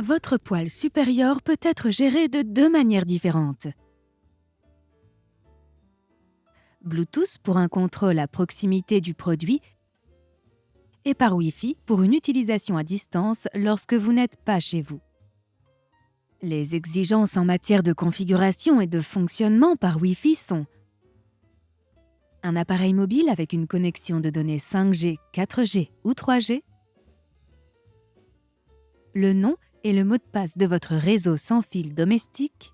votre poêle supérieur peut être géré de deux manières différentes. Bluetooth pour un contrôle à proximité du produit et par Wi-Fi pour une utilisation à distance lorsque vous n'êtes pas chez vous. Les exigences en matière de configuration et de fonctionnement par Wi-Fi sont un appareil mobile avec une connexion de données 5G, 4G ou 3G, le nom et le mot de passe de votre réseau sans fil domestique,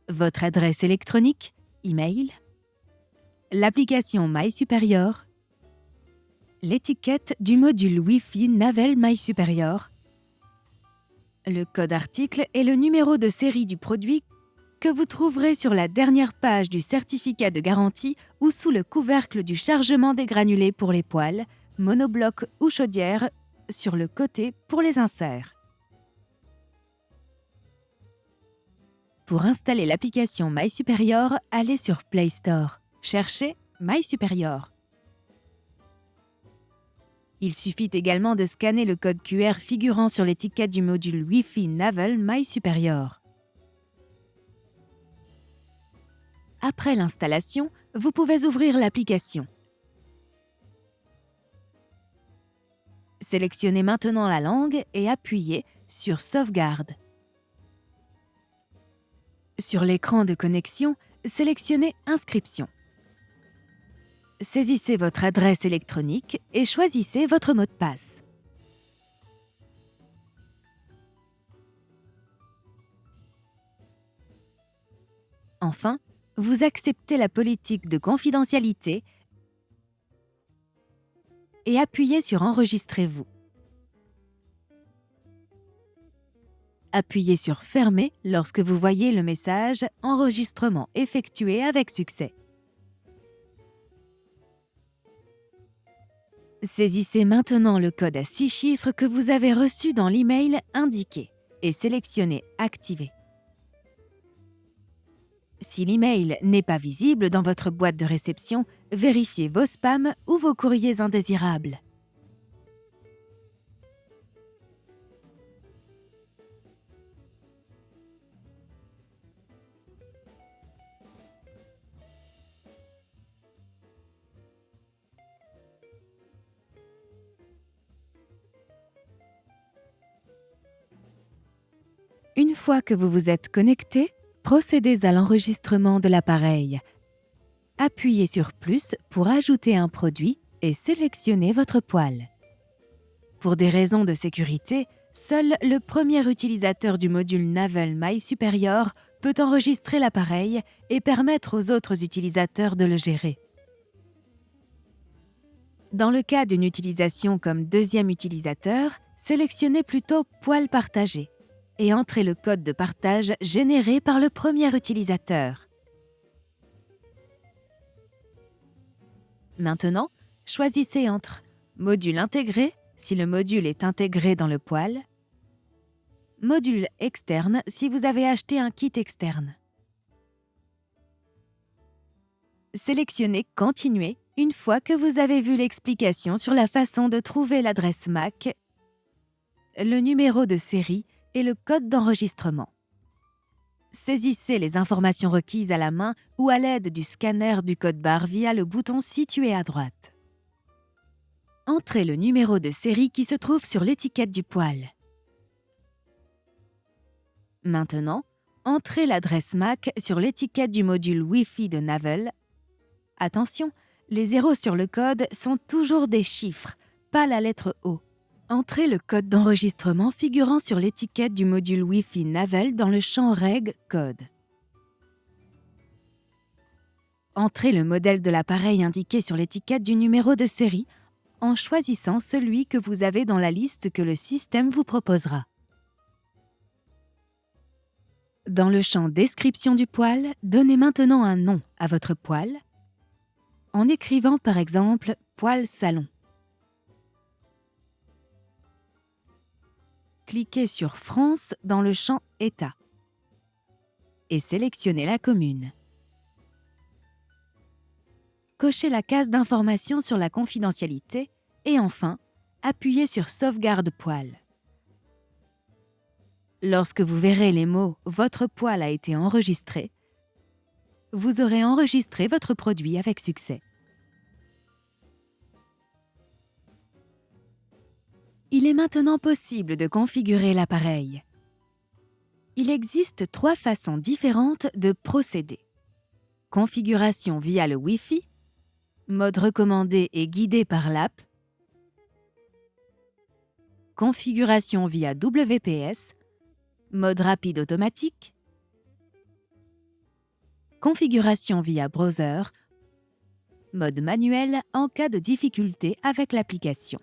votre adresse électronique, email, l'application MySuperior, l'étiquette du module Wi-Fi Navel MySuperior, le code article et le numéro de série du produit que vous trouverez sur la dernière page du certificat de garantie ou sous le couvercle du chargement des granulés pour les poêles, monoblocs ou chaudières, sur le côté pour les inserts. Pour installer l'application MySuperior, allez sur Play Store. Cherchez MySuperior. Il suffit également de scanner le code QR figurant sur l'étiquette du module Wi-Fi Navel MySuperior. Après l'installation, vous pouvez ouvrir l'application. Sélectionnez maintenant la langue et appuyez sur Sauvegarde. Sur l'écran de connexion, sélectionnez Inscription. Saisissez votre adresse électronique et choisissez votre mot de passe. Enfin, vous acceptez la politique de confidentialité et appuyez sur Enregistrez-vous. Appuyez sur Fermer lorsque vous voyez le message « Enregistrement effectué avec succès ». Saisissez maintenant le code à 6 chiffres que vous avez reçu dans l'email indiqué et sélectionnez « Activer ». Si l'email n'est pas visible dans votre boîte de réception, vérifiez vos spams ou vos courriers indésirables. Une fois que vous vous êtes connecté, procédez à l'enregistrement de l'appareil. Appuyez sur Plus pour ajouter un produit et sélectionnez votre poêle. Pour des raisons de sécurité, seul le premier utilisateur du module Navel MySuperior peut enregistrer l'appareil et permettre aux autres utilisateurs de le gérer. Dans le cas d'une utilisation comme deuxième utilisateur, sélectionnez plutôt Poêle partagé et entrez le code de partage généré par le premier utilisateur. Maintenant, choisissez entre Module intégré si le module est intégré dans le poêle, Module externe si vous avez acheté un kit externe. Sélectionnez Continuer une fois que vous avez vu l'explication sur la façon de trouver l'adresse MAC, le numéro de série et le code d'enregistrement. Saisissez les informations requises à la main ou à l'aide du scanner du code barre via le bouton situé à droite. Entrez le numéro de série qui se trouve sur l'étiquette du poêle. Maintenant, entrez l'adresse MAC sur l'étiquette du module Wi-Fi de Navel. Attention, les zéros sur le code sont toujours des chiffres, pas la lettre O. Entrez le code d'enregistrement figurant sur l'étiquette du module Wi-Fi Navel dans le champ Reg Code. Entrez le modèle de l'appareil indiqué sur l'étiquette du numéro de série en choisissant celui que vous avez dans la liste que le système vous proposera. Dans le champ Description du poêle, donnez maintenant un nom à votre poêle en écrivant par exemple « Poêle salon ». Cliquez sur « France » dans le champ « État » et sélectionnez la commune. Cochez la case d'information sur la confidentialité et enfin, appuyez sur « Sauvegarde poêle ». Lorsque vous verrez les mots « Votre poêle a été enregistré », vous aurez enregistré votre produit avec succès. Il est maintenant possible de configurer l'appareil. Il existe 3 façons différentes de procéder. Configuration via le Wi-Fi, mode recommandé et guidé par l'app, configuration via WPS, mode rapide automatique, configuration via browser, mode manuel en cas de difficulté avec l'application.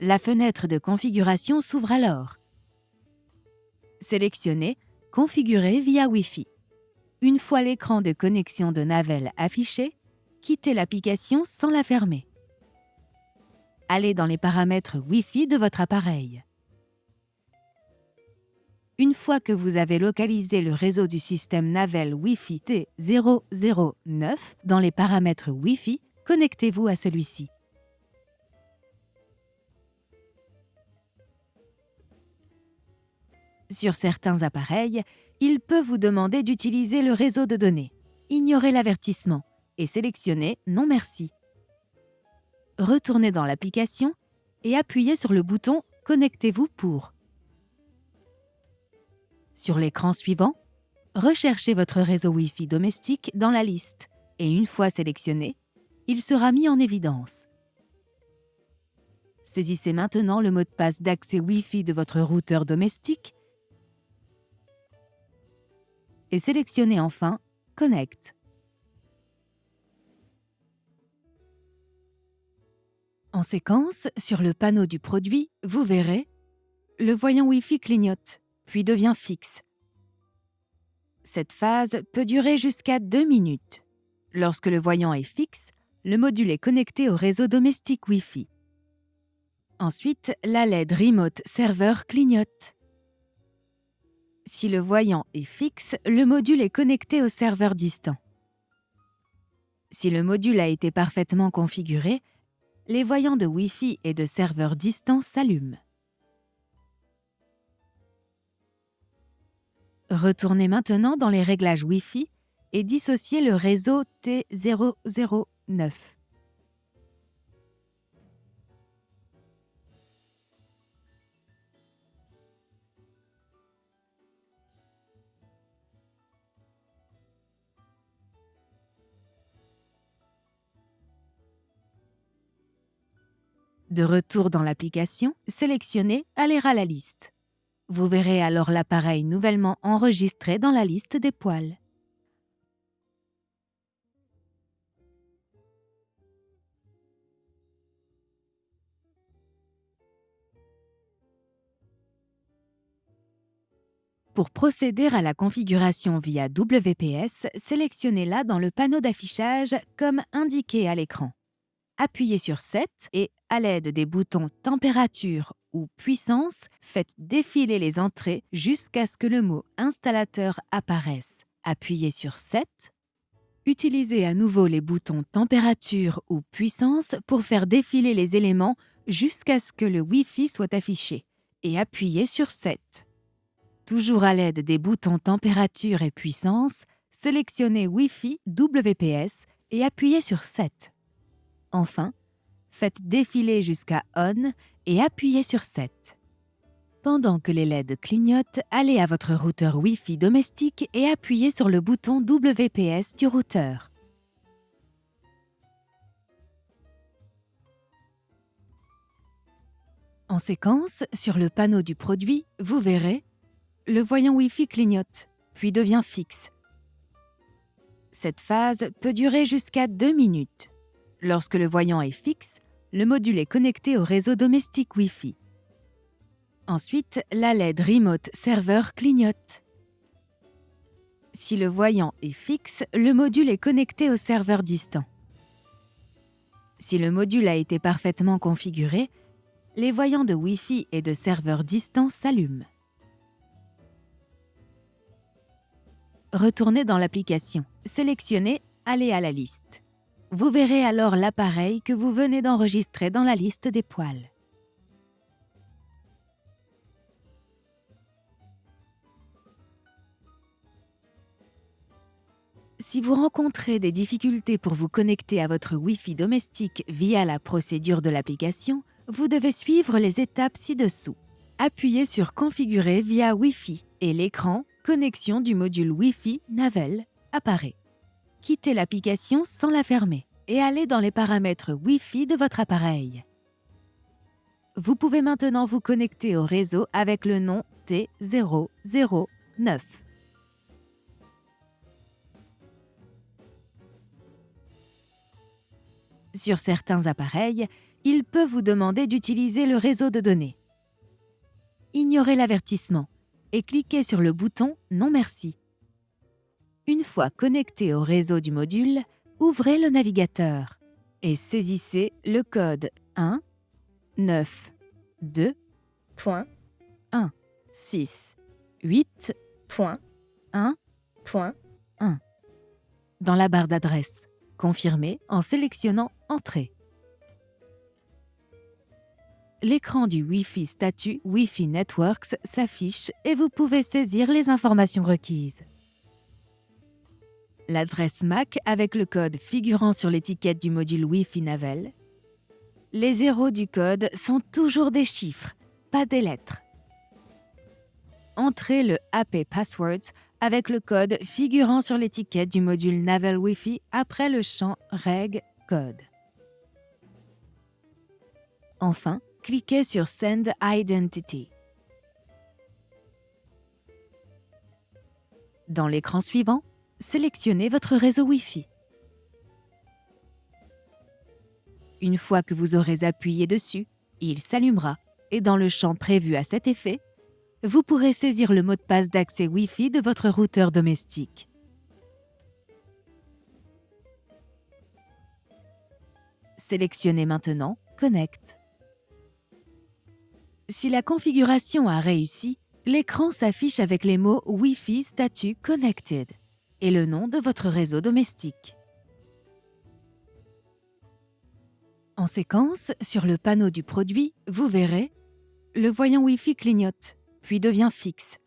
La fenêtre de configuration s'ouvre alors. Sélectionnez « Configurer via Wi-Fi ». Une fois l'écran de connexion de Navel affiché, quittez l'application sans la fermer. Allez dans les paramètres Wi-Fi de votre appareil. Une fois que vous avez localisé le réseau du système Navel Wi-Fi T009 dans les paramètres Wi-Fi, connectez-vous à celui-ci. Sur certains appareils, il peut vous demander d'utiliser le réseau de données. Ignorez l'avertissement et sélectionnez « Non merci ». Retournez dans l'application et appuyez sur le bouton « Connectez-vous pour ». Sur l'écran suivant, recherchez votre réseau Wi-Fi domestique dans la liste et une fois sélectionné, il sera mis en évidence. Saisissez maintenant le mot de passe d'accès Wi-Fi de votre routeur domestique et sélectionnez enfin « Connect ». En séquence, sur le panneau du produit, vous verrez le voyant Wi-Fi clignote, puis devient fixe. Cette phase peut durer jusqu'à 2 minutes. Lorsque le voyant est fixe, le module est connecté au réseau domestique Wi-Fi. Ensuite, la LED Remote Server clignote. Si le voyant est fixe, le module est connecté au serveur distant. Si le module a été parfaitement configuré, les voyants de Wi-Fi et de serveur distant s'allument. Retournez maintenant dans les réglages Wi-Fi et dissociez le réseau T009. De retour dans l'application, sélectionnez « Aller à la liste ». Vous verrez alors l'appareil nouvellement enregistré dans la liste des poêles. Pour procéder à la configuration via WPS, sélectionnez-la dans le panneau d'affichage comme indiqué à l'écran. Appuyez sur 7 et, à l'aide des boutons Température ou Puissance, faites défiler les entrées jusqu'à ce que le mot Installateur apparaisse. Appuyez sur 7. Utilisez à nouveau les boutons Température ou Puissance pour faire défiler les éléments jusqu'à ce que le Wi-Fi soit affiché et appuyez sur 7. Toujours à l'aide des boutons Température et Puissance, sélectionnez Wi-Fi WPS et appuyez sur 7. Enfin, faites défiler jusqu'à On et appuyez sur 7. Pendant que les LED clignotent, allez à votre routeur Wi-Fi domestique et appuyez sur le bouton WPS du routeur. En séquence, sur le panneau du produit, vous verrez le voyant Wi-Fi clignote, puis devient fixe. Cette phase peut durer jusqu'à 2 minutes. Lorsque le voyant est fixe, le module est connecté au réseau domestique Wi-Fi. Ensuite, la LED Remote Server clignote. Si le voyant est fixe, le module est connecté au serveur distant. Si le module a été parfaitement configuré, les voyants de Wi-Fi et de serveur distant s'allument. Retournez dans l'application. Sélectionnez « Aller à la liste ». Vous verrez alors l'appareil que vous venez d'enregistrer dans la liste des poils. Si vous rencontrez des difficultés pour vous connecter à votre Wi-Fi domestique via la procédure de l'application, vous devez suivre les étapes ci-dessous. Appuyez sur « Configurer via Wi-Fi » et l'écran « Connexion du module Wi-Fi Navel » apparaît. Quittez l'application sans la fermer et allez dans les paramètres Wi-Fi de votre appareil. Vous pouvez maintenant vous connecter au réseau avec le nom T009. Sur certains appareils, il peut vous demander d'utiliser le réseau de données. Ignorez l'avertissement et cliquez sur le bouton « Non merci ». Une fois connecté au réseau du module, ouvrez le navigateur et saisissez le code 192.168.1.1 dans la barre d'adresse. Confirmez en sélectionnant « Entrée ». L'écran du Wi-Fi statut Wi-Fi Networks s'affiche et vous pouvez saisir les informations requises. L'adresse MAC avec le code figurant sur l'étiquette du module Wi-Fi Navel. Les zéros du code sont toujours des chiffres, pas des lettres. Entrez le AP Passwords avec le code figurant sur l'étiquette du module Navel Wi-Fi après le champ Reg Code. Enfin, cliquez sur Send Identity. Dans l'écran suivant, sélectionnez votre réseau Wi-Fi. Une fois que vous aurez appuyé dessus, il s'allumera et dans le champ prévu à cet effet, vous pourrez saisir le mot de passe d'accès Wi-Fi de votre routeur domestique. Sélectionnez maintenant « Connect ». Si la configuration a réussi, l'écran s'affiche avec les mots Wi-Fi Statut Connected et le nom de votre réseau domestique. En séquence, sur le panneau du produit, vous verrez « Le voyant Wi-Fi clignote, puis devient fixe ».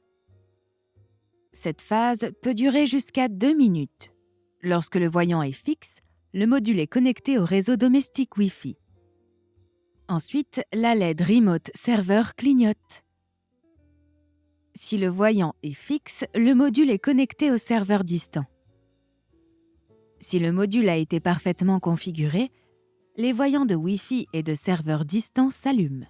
Cette phase peut durer jusqu'à 2 minutes. Lorsque le voyant est fixe, le module est connecté au réseau domestique Wi-Fi. Ensuite, la LED Remote Server clignote. Si le voyant est fixe, le module est connecté au serveur distant. Si le module a été parfaitement configuré, les voyants de Wi-Fi et de serveur distant s'allument.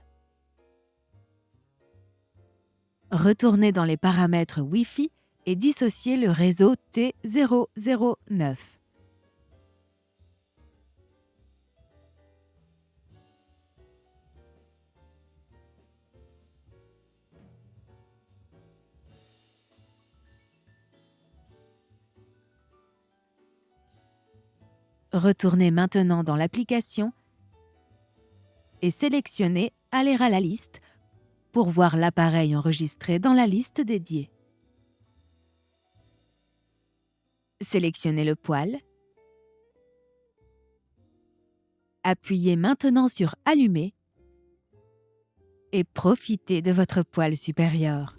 Retournez dans les paramètres Wi-Fi et dissociez le réseau T009. Retournez maintenant dans l'application et sélectionnez « Aller à la liste » pour voir l'appareil enregistré dans la liste dédiée. Sélectionnez le poil. Appuyez maintenant sur « Allumer » et profitez de votre poil supérieur.